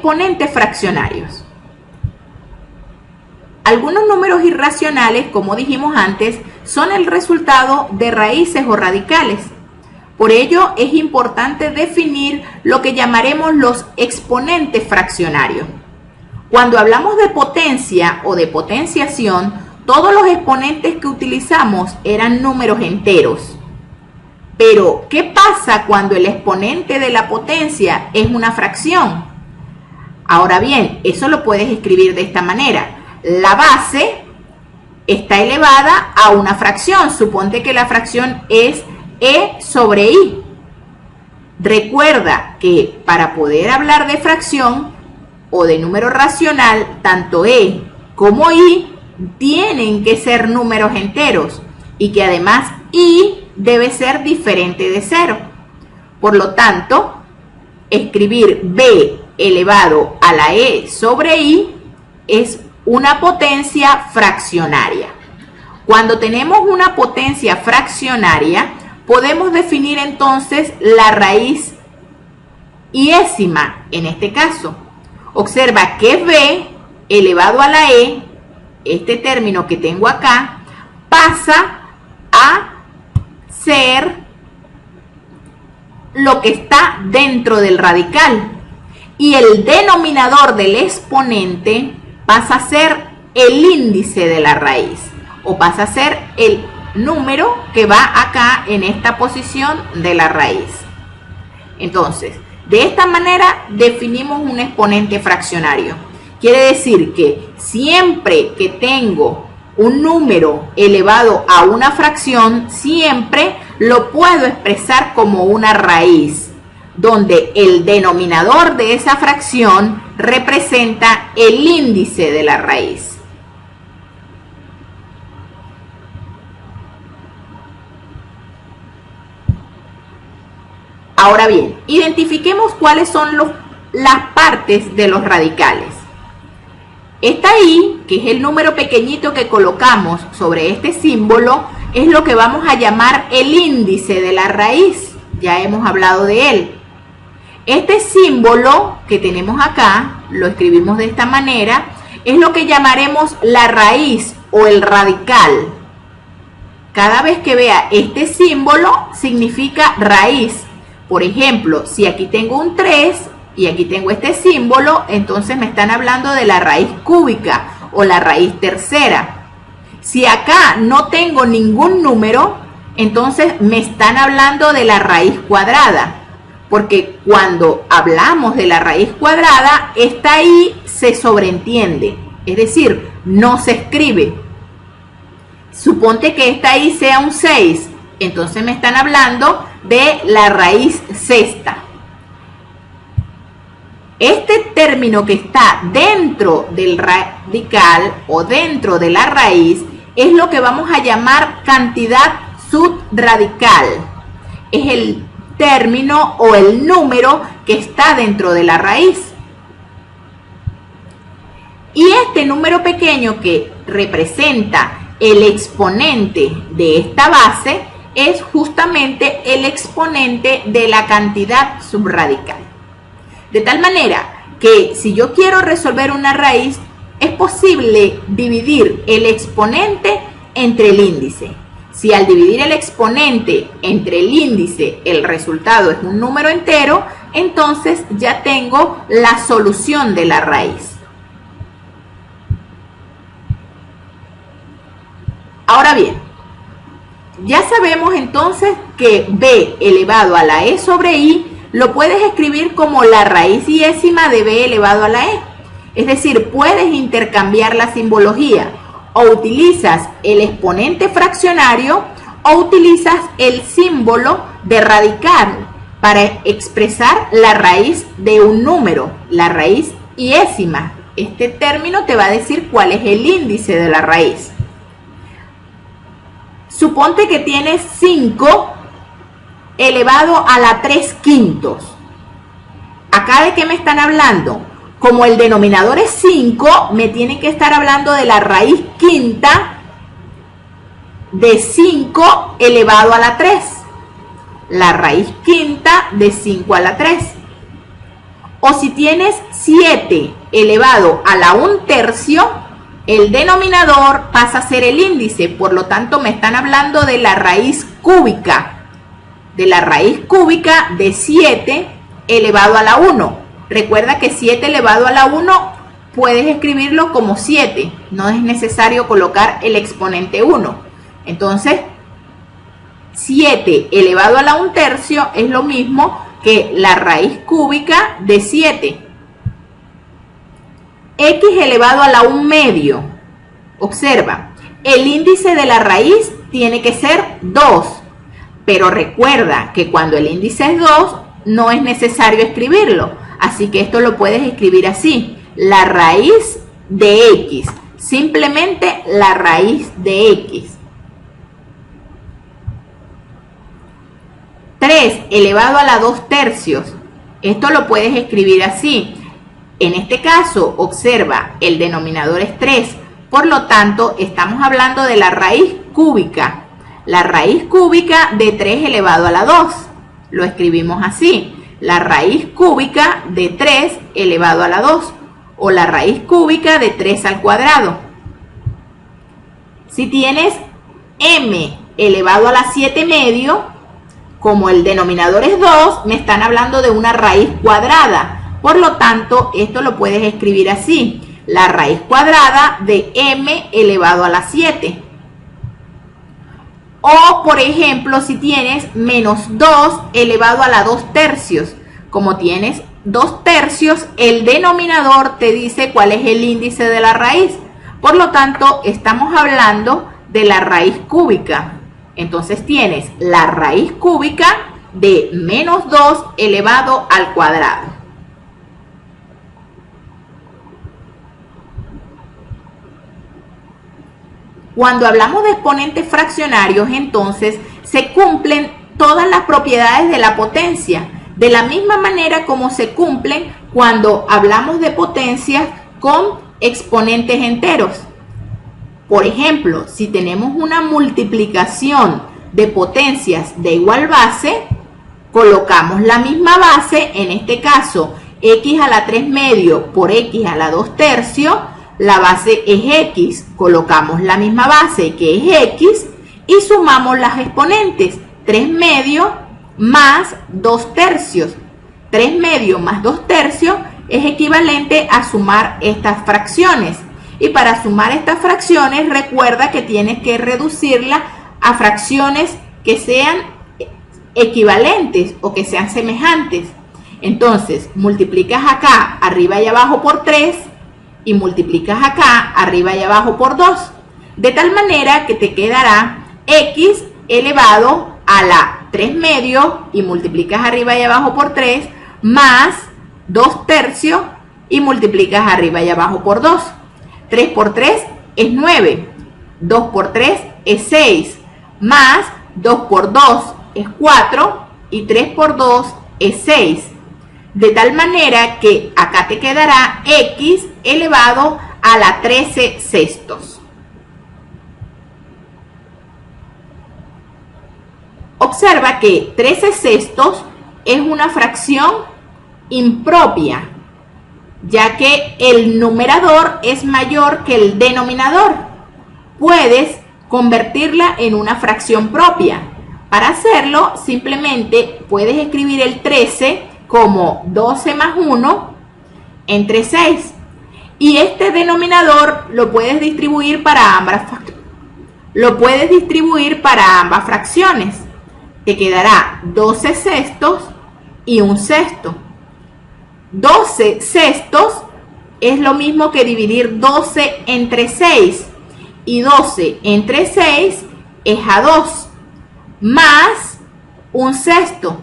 exponentes fraccionarios. Algunos números irracionales, como dijimos antes, son el resultado de raíces o radicales. Por ello, es importante definir lo que llamaremos los exponentes fraccionarios. Cuando hablamos de potencia o de potenciación, todos los exponentes que utilizamos eran números enteros. Pero, ¿qué pasa cuando el exponente de la potencia es una fracción? Ahora bien, eso lo puedes escribir de esta manera. La base está elevada a una fracción. Suponte que la fracción es e sobre i. Recuerda que para poder hablar de fracción o de número racional, tanto e como i tienen que ser números enteros y que además i debe ser diferente de 0. Por lo tanto, escribir b elevado a la e sobre i es una potencia fraccionaria. Cuando tenemos una potencia fraccionaria, podemos definir entonces la raíz iésima en este caso. Observa que b elevado a la e, este término que tengo acá, pasa a ser lo que está dentro del radical y el denominador del exponente pasa a ser el índice de la raíz o pasa a ser el número que va acá en esta posición de la raíz. Entonces, de esta manera definimos un exponente fraccionario. Quiere decir que siempre que tengo un número elevado a una fracción, siempre lo puedo expresar como una raíz, donde el denominador de esa fracción representa el índice de la raíz. Ahora bien, identifiquemos cuáles son las partes de los radicales. Esta i, que es el número pequeñito que colocamos sobre este símbolo, es lo que vamos a llamar el índice de la raíz. Ya hemos hablado de él. Este símbolo que tenemos acá, lo escribimos de esta manera, es lo que llamaremos la raíz o el radical. Cada vez que vea este símbolo, significa raíz. Por ejemplo, si aquí tengo un 3 y aquí tengo este símbolo, entonces me están hablando de la raíz cúbica o la raíz tercera. Si acá no tengo ningún número, entonces me están hablando de la raíz cuadrada. Porque cuando hablamos de la raíz cuadrada, esta i se sobreentiende, es decir, no se escribe. Suponte que esta i sea un 6, entonces me están hablando de la raíz sexta. Este término que está dentro del radical o dentro de la raíz es lo que vamos a llamar cantidad subradical. Es el término o el número que está dentro de la raíz. Y este número pequeño que representa el exponente de esta base es justamente el exponente de la cantidad subradical. De tal manera que si yo quiero resolver una raíz, es posible dividir el exponente entre el índice. Si al dividir el exponente entre el índice el resultado es un número entero, entonces ya tengo la solución de la raíz. Ahora bien, ya sabemos entonces que b elevado a la e sobre i lo puedes escribir como la raíz iésima de b elevado a la e. Es decir, puedes intercambiar la simbología. O utilizas el exponente fraccionario o utilizas el símbolo de radical para expresar la raíz de un número, la raíz iésima. Este término te va a decir cuál es el índice de la raíz. Suponte que tienes 5 elevado a la 3/5. ¿Acá de qué me están hablando? Como el denominador es 5, me tienen que estar hablando de la raíz quinta de 5 elevado a la 3. La raíz quinta de 5 a la 3. O si tienes 7 elevado a la 1/3, el denominador pasa a ser el índice. Por lo tanto, me están hablando de la raíz cúbica. De la raíz cúbica de 7 elevado a la 1. Recuerda que 7 elevado a la 1 puedes escribirlo como 7. No es necesario colocar el exponente 1. Entonces, 7 elevado a la 1/3 es lo mismo que la raíz cúbica de 7. X elevado a la 1/2. Observa, el índice de la raíz tiene que ser 2. Pero recuerda que cuando el índice es 2, no es necesario escribirlo. Así que esto lo puedes escribir así. La raíz de X. Simplemente la raíz de X. 3 elevado a la 2/3. Esto lo puedes escribir así. En este caso, observa, el denominador es 3. Por lo tanto, estamos hablando de la raíz cúbica. La raíz cúbica de 3 elevado a la 2. Lo escribimos así. La raíz cúbica de 3 elevado a la 2. O la raíz cúbica de 3 al cuadrado. Si tienes m elevado a la 7/2, como el denominador es 2, me están hablando de una raíz cuadrada. Por lo tanto, esto lo puedes escribir así. La raíz cuadrada de m elevado a la 7. O, por ejemplo, si tienes menos 2 elevado a la 2/3. Como tienes 2/3, el denominador te dice cuál es el índice de la raíz. Por lo tanto, estamos hablando de la raíz cúbica. Entonces tienes la raíz cúbica de menos 2 elevado al cuadrado. Cuando hablamos de exponentes fraccionarios, entonces se cumplen todas las propiedades de la potencia, de la misma manera como se cumplen cuando hablamos de potencias con exponentes enteros. Por ejemplo, si tenemos una multiplicación de potencias de igual base, colocamos la misma base, en este caso x a la 3/2 por x a la 2/3, la base es x, colocamos la misma base que es x y sumamos las exponentes, 3/2 más 2/3. 3/2 más 2/3 es equivalente a sumar estas fracciones. Y para sumar estas fracciones, recuerda que tienes que reducirla a fracciones que sean equivalentes o que sean semejantes. Entonces, multiplicas acá arriba y abajo por 3 y multiplicas acá arriba y abajo por 2. De tal manera que te quedará x elevado a la 3/2 y multiplicas arriba y abajo por 3 más 2/3 y multiplicas arriba y abajo por 2. 3 por 3 es 9, 2 por 3 es 6, más 2 por 2 es 4 y 3 por 2 es 6. De tal manera que acá te quedará x elevado a la 13/6. Observa que 13/6 es una fracción impropia, ya que el numerador es mayor que el denominador. Puedes convertirla en una fracción propia. Para hacerlo, simplemente puedes escribir el 13 como 12 más 1 entre 6. Y este denominador lo puedes distribuir para ambas fracciones. Te quedará 12/6 y 1/6. 12/6 es lo mismo que dividir 12 entre 6 y 12 entre 6 es a 2 más 1/6.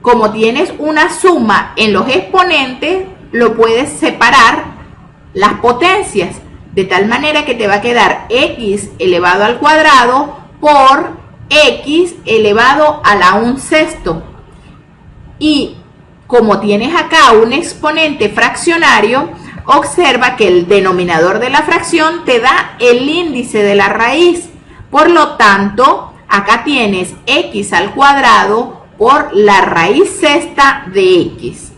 Como tienes una suma en los exponentes, lo puedes separar las potencias de tal manera que te va a quedar x elevado al cuadrado por x elevado a la 1/6. Y como tienes acá un exponente fraccionario, observa que el denominador de la fracción te da el índice de la raíz. Por lo tanto, acá tienes x al cuadrado por la raíz sexta de x.